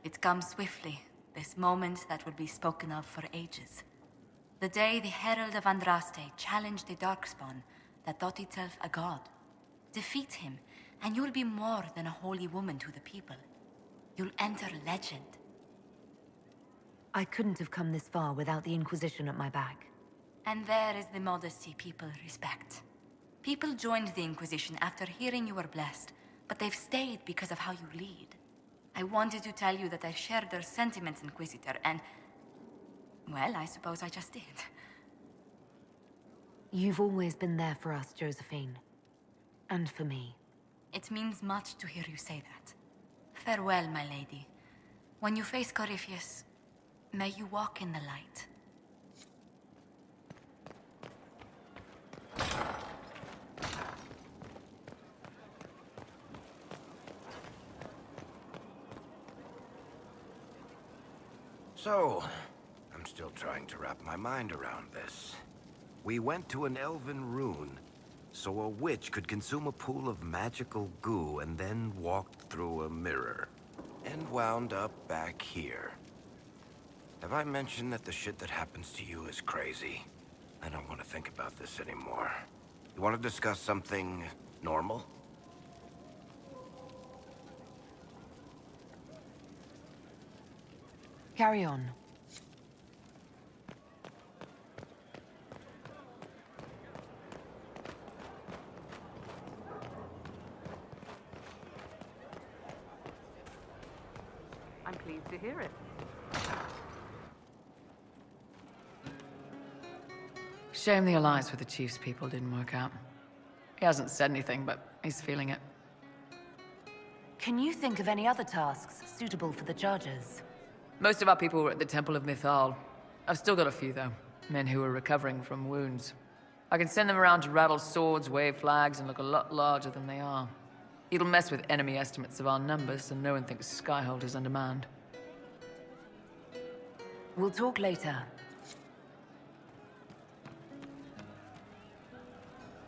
It comes swiftly, this moment that will be spoken of for ages. The day the Herald of Andraste challenged the Darkspawn that thought itself a god. Defeat him, and you'll be more than a holy woman to the people. You'll enter legend. I couldn't have come this far without the Inquisition at my back. And there is the modesty people respect. People joined the Inquisition after hearing you were blessed, but they've stayed because of how you lead. I wanted to tell you that I shared their sentiments, Inquisitor, and... well, I suppose I just did. You've always been there for us, Josephine. And for me. It means much to hear you say that. Farewell, my lady. When you face Corypheus, may you walk in the light. So, I'm still trying to wrap my mind around this. We went to an elven rune, so a witch could consume a pool of magical goo and then walked through a mirror. And wound up back here. Have I mentioned that the shit that happens to you is crazy? I don't want to think about this anymore. You want to discuss something normal? Carry on. I'm pleased to hear it. Shame the alliance with the Chief's people didn't work out. He hasn't said anything, but he's feeling it. Can you think of any other tasks suitable for the Chargers? Most of our people were at the Temple of Mythal. I've still got a few, though. Men who are recovering from wounds. I can send them around to rattle swords, wave flags, and look a lot larger than they are. It'll mess with enemy estimates of our numbers, so no one thinks Skyhold is undermanned. We'll talk later.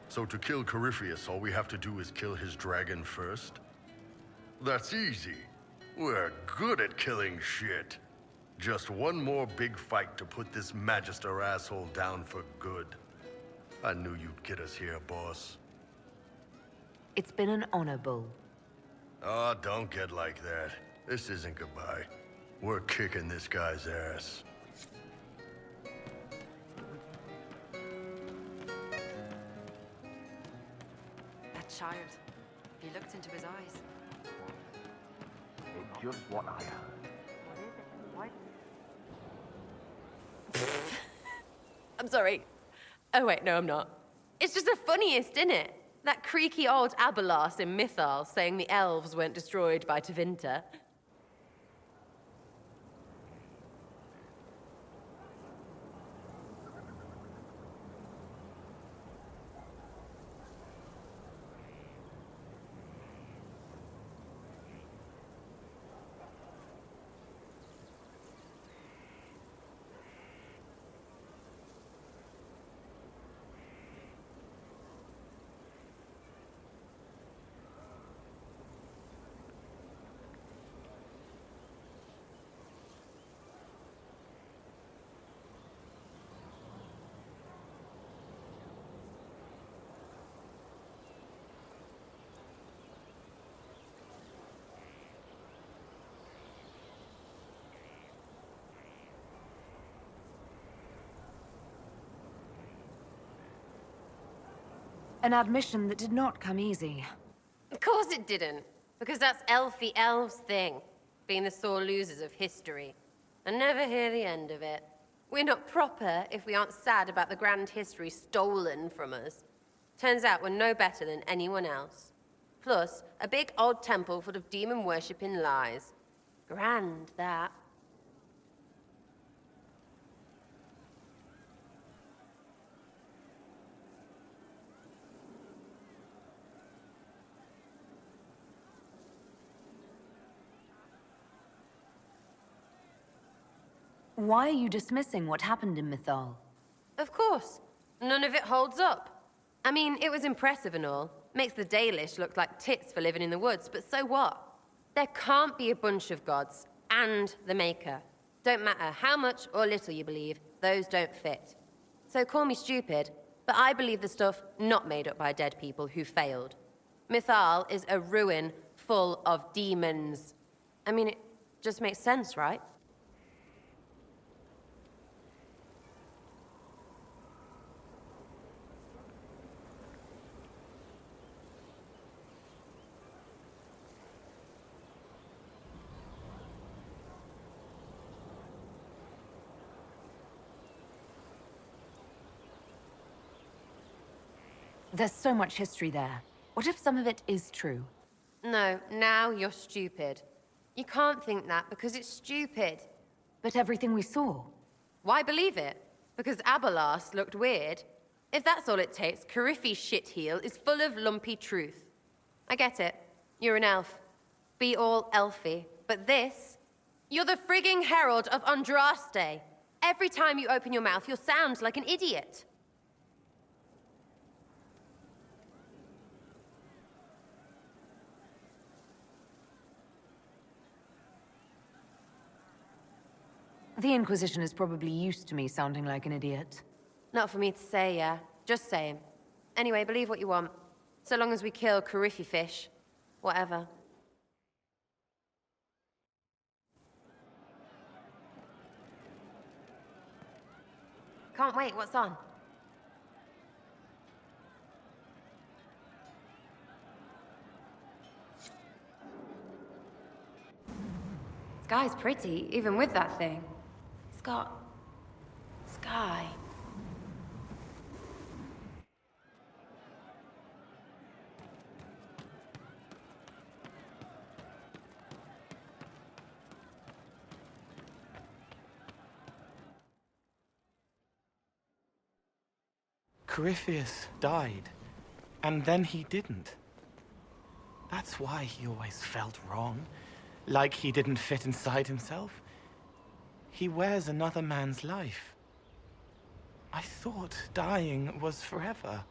So to kill Corypheus, all we have to do is kill his dragon first? That's easy. We're good at killing shit. Just one more big fight to put this Magister asshole down for good. I knew you'd get us here, boss. It's been an honor, Bull. Oh, don't get like that. This isn't goodbye. We're kicking this guy's ass. That child. He looked into his eyes. It's just what I heard. What is it? I'm sorry. Oh wait, no, I'm not. It's just the funniest, isn't it? That creaky old Abelas in Mythal saying the elves weren't destroyed by Tevinter. An admission that did not come easy. Of course it didn't, because that's Elfie Elves' thing, being the sore losers of history. And never hear the end of it. We're not proper if we aren't sad about the grand history stolen from us. Turns out we're no better than anyone else. Plus, a big old temple full of demon-worshipping lies. Grand, that. Why are you dismissing what happened in Mythal? Of course. None of it holds up. I mean, it was impressive and all. Makes the Dalish look like tits for living in the woods, but so what? There can't be a bunch of gods. and the Maker. Don't matter how much or little you believe, those don't fit. So call me stupid, but I believe the stuff not made up by dead people who failed. Mythal is a ruin full of demons. I mean, it just makes sense, right? There's so much history there. What if some of it is true? No, now you're stupid. You can't think that because it's stupid. But everything we saw. Why believe it? Because Abelas looked weird? If that's all it takes, Cariffi's shitheel is full of lumpy truth. I get it. You're an elf. Be all elfy. But this? You're the frigging herald of Andraste. Every time you open your mouth, you'll sound like an idiot. The Inquisition is probably used to me sounding like an idiot. Not for me to say, yeah. Just saying. Anyway, believe what you want. So long as we kill Cariffi fish. Whatever. Can't wait, what's on? Sky's pretty, even with that thing. It's got... sky. Corypheus died, and then he didn't. That's why he always felt wrong, like he didn't fit inside himself. He wears another man's life. I thought dying was forever.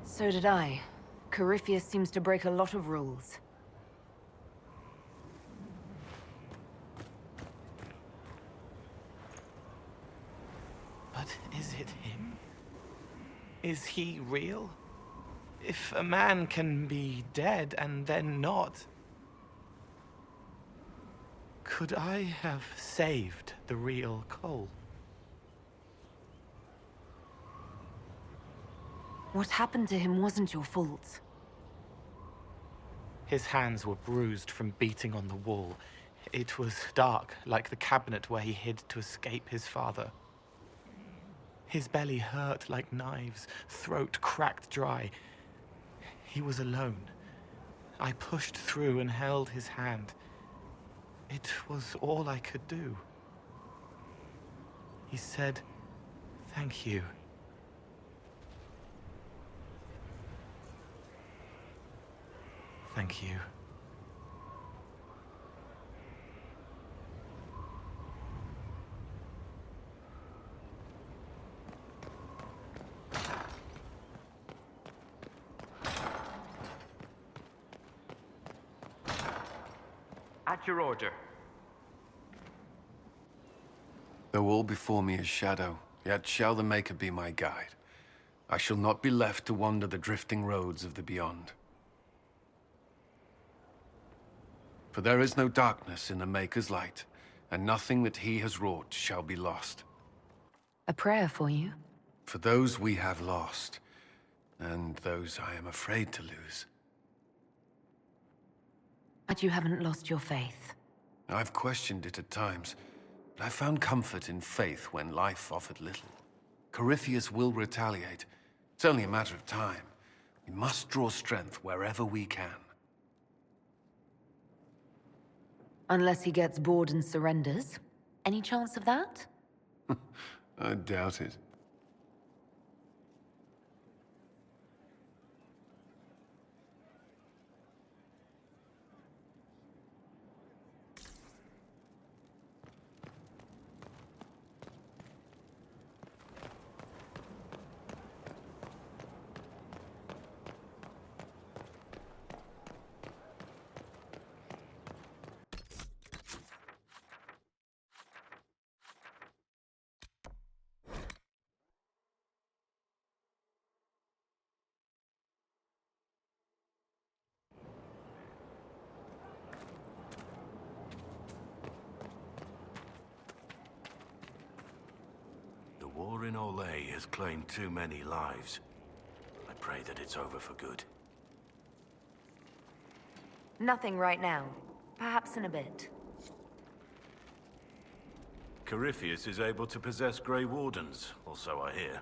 So did I. Corypheus seems to break a lot of rules. But is it him? Is he real? If a man can be dead and then not, could I have saved the real Cole? What happened to him wasn't your fault. His hands were bruised from beating on the wall. It was dark, like the cabinet where he hid to escape his father. His belly hurt like knives, throat cracked dry. He was alone. I pushed through and held his hand. It was all I could do. He said, "Thank you." Thank you. At your order. Though all before me is shadow, yet shall the Maker be my guide. I shall not be left to wander the drifting roads of the beyond. For there is no darkness in the Maker's light, and nothing that he has wrought shall be lost. A prayer for you? For those we have lost, and those I am afraid to lose. But you haven't lost your faith. I've questioned it at times, but I found comfort in faith when life offered little. Corypheus will retaliate. It's only a matter of time. We must draw strength wherever we can. Unless he gets bored and surrenders. Any chance of that? I doubt it. way has claimed too many lives. I pray that it's over for good. Nothing right now. Perhaps in a bit. Corypheus is able to possess Grey Wardens, or so I hear.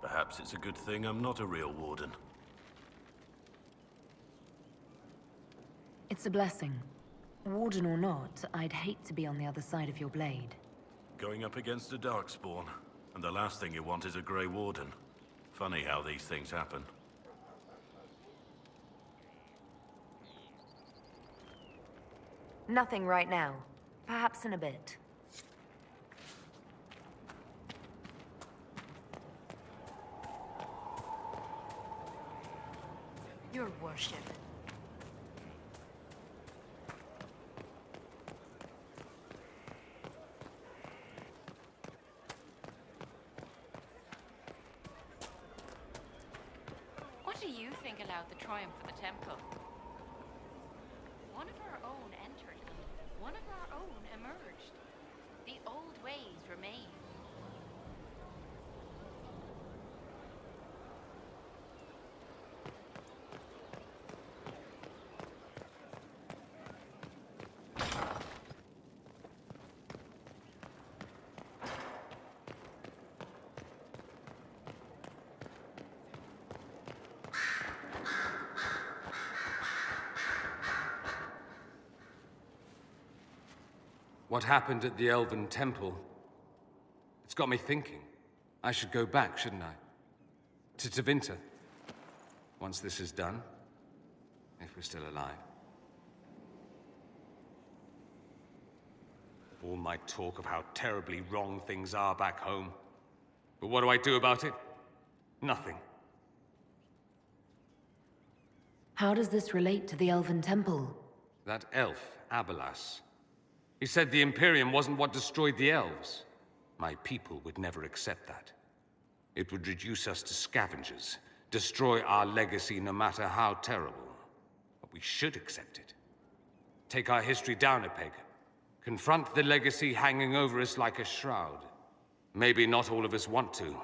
Perhaps it's a good thing I'm not a real Warden. It's a blessing. Warden or not, I'd hate to be on the other side of your blade. Going up against a Darkspawn, and the last thing you want is a Grey Warden. Funny how these things happen. Nothing right now. Perhaps in a bit. Your worship. What do you think allowed the triumph of the temple? One of our own entered, and one of our own emerged. The old ways remain. What happened at the Elven Temple? It's got me thinking. I should go back, shouldn't I? To Tevinter. Once this is done. If we're still alive. All my talk of how terribly wrong things are back home. But what do I do about it? Nothing. How does this relate to the Elven Temple? That elf, Abelas. He said the Imperium wasn't what destroyed the elves. My people would never accept that. It would reduce us to scavengers, destroy our legacy no matter how terrible. But we should accept it. Take our history down a peg. Confront the legacy hanging over us like a shroud. Maybe not all of us want to,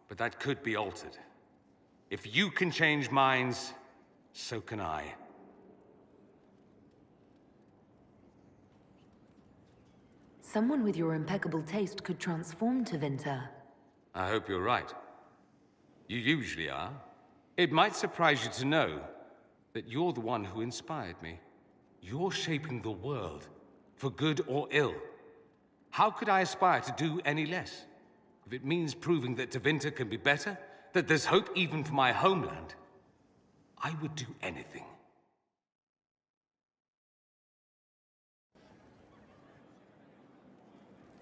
but that could be altered. If you can change minds, so can I. Someone with your impeccable taste could transform Tevinter. I hope you're right. You usually are. It might surprise you to know that you're the one who inspired me. You're shaping the world, for good or ill. How could I aspire to do any less? If it means proving that Tevinter can be better, that there's hope even for my homeland, I would do anything.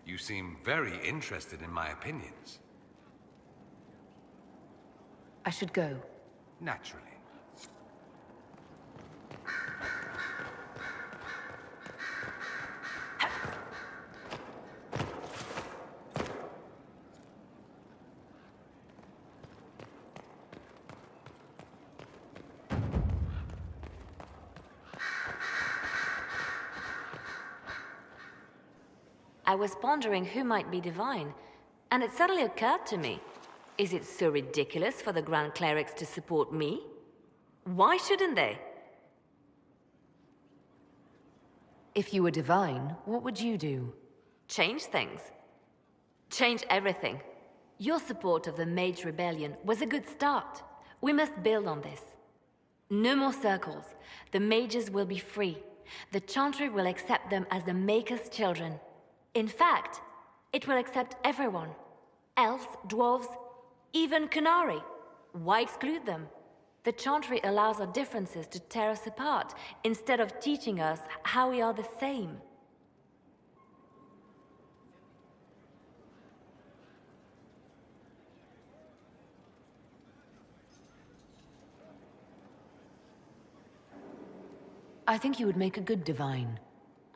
You seem very interested in my opinions. I should go. Naturally. I was pondering who might be divine, and it suddenly occurred to me. Is it so ridiculous for the Grand Clerics to support me? Why shouldn't they? If you were divine, what would you do? Change things. Change everything. Your support of the Mage Rebellion was a good start. We must build on this. No more circles. The mages will be free. The Chantry will accept them as the Maker's children. In fact, it will accept everyone. Elves, dwarves, even Canary. Why exclude them? The Chantry allows our differences to tear us apart, instead of teaching us how we are the same. I think you would make a good divine.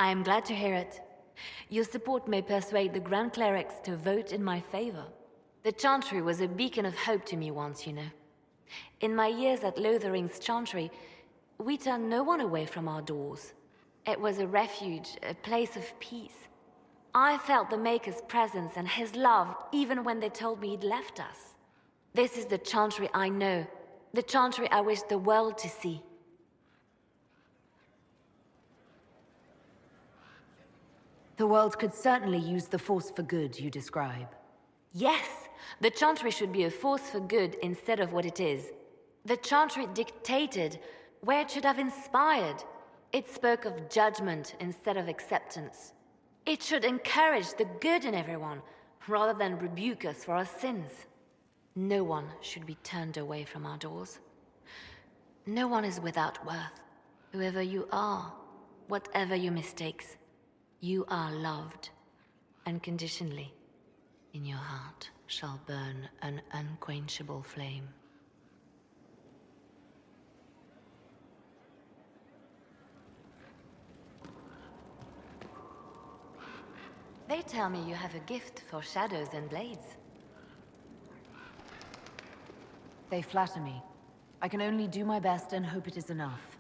I am glad to hear it. Your support may persuade the Grand Clerics to vote in my favor. The Chantry was a beacon of hope to me once, you know. In my years at Lothering's Chantry, we turned no one away from our doors. It was a refuge, a place of peace. I felt the Maker's presence and his love even when they told me he'd left us. This is the Chantry I know, the Chantry I wish the world to see. The world could certainly use the force for good you describe. Yes, the Chantry should be a force for good instead of what it is. The Chantry dictated where it should have inspired. It spoke of judgment instead of acceptance. It should encourage the good in everyone, rather than rebuke us for our sins. No one should be turned away from our doors. No one is without worth. Whoever you are, whatever your mistakes, you are loved, unconditionally. In your heart shall burn an unquenchable flame. They tell me you have a gift for shadows and blades. They flatter me. I can only do my best and hope it is enough.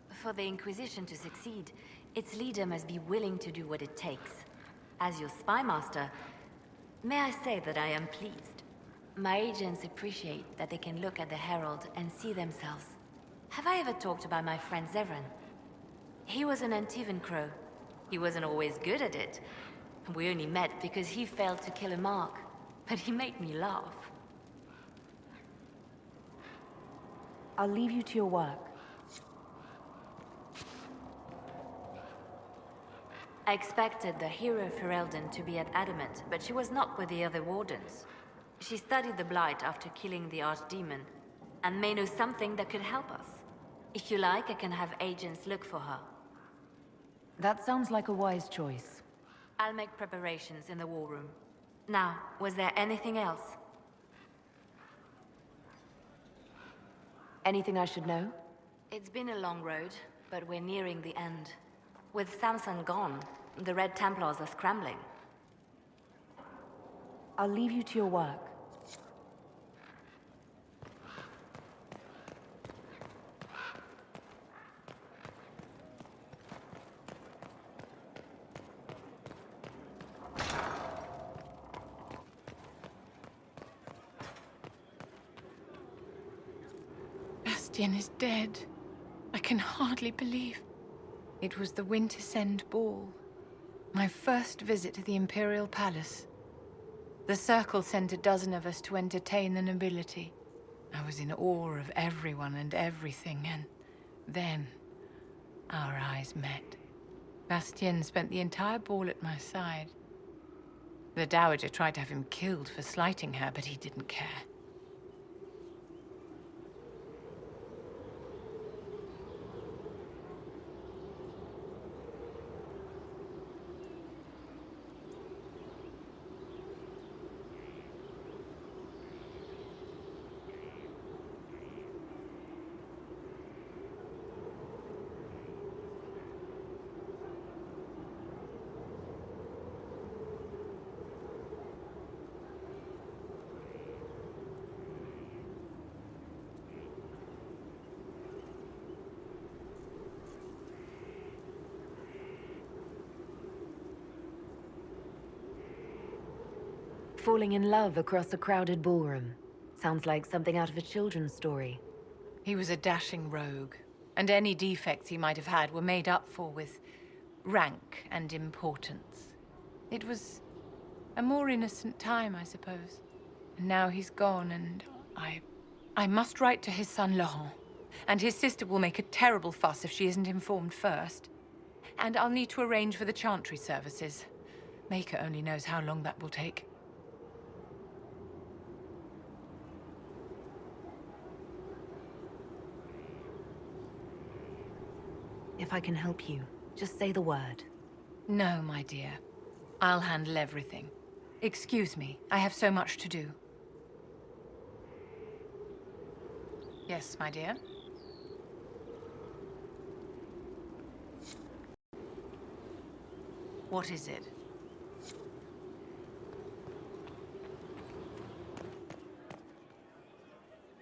For the Inquisition to succeed, its leader must be willing to do what it takes. As your spy master, may I say that I am pleased. My agents appreciate that they can look at the Herald and see themselves. Have I ever talked about my friend Zevran? He was an Antivan crow. He wasn't always good at it. We only met because he failed to kill a mark. But he made me laugh. I'll leave you to your work. I expected the hero Ferelden to be at Adamant, but she was not with the other wardens. She studied the Blight after killing the Archdemon, and may know something that could help us. If you like, I can have agents look for her. That sounds like a wise choice. I'll make preparations in the war room. Now, was there anything else? Anything I should know? It's been a long road, but we're nearing the end. With Samson gone, the Red Templars are scrambling. I'll leave you to your work. Bastian is dead. I can hardly believe. It was the Wintersend Ball. My first visit to the Imperial Palace. The Circle sent a dozen of us to entertain the nobility. I was in awe of everyone and everything, and then our eyes met. Bastien spent the entire ball at my side. The Dowager tried to have him killed for slighting her, but he didn't care. Falling in love across a crowded ballroom. Sounds like something out of a children's story. He was a dashing rogue, and any defects he might have had were made up for with rank and importance. It was a more innocent time, I suppose. And now he's gone, and I must write to his son Laurent. And his sister will make a terrible fuss if she isn't informed first. And I'll need to arrange for the Chantry services. Maker only knows how long that will take. If I can help you, just say the word. No, my dear. I'll handle everything. Excuse me, I have so much to do. Yes, my dear? What is it?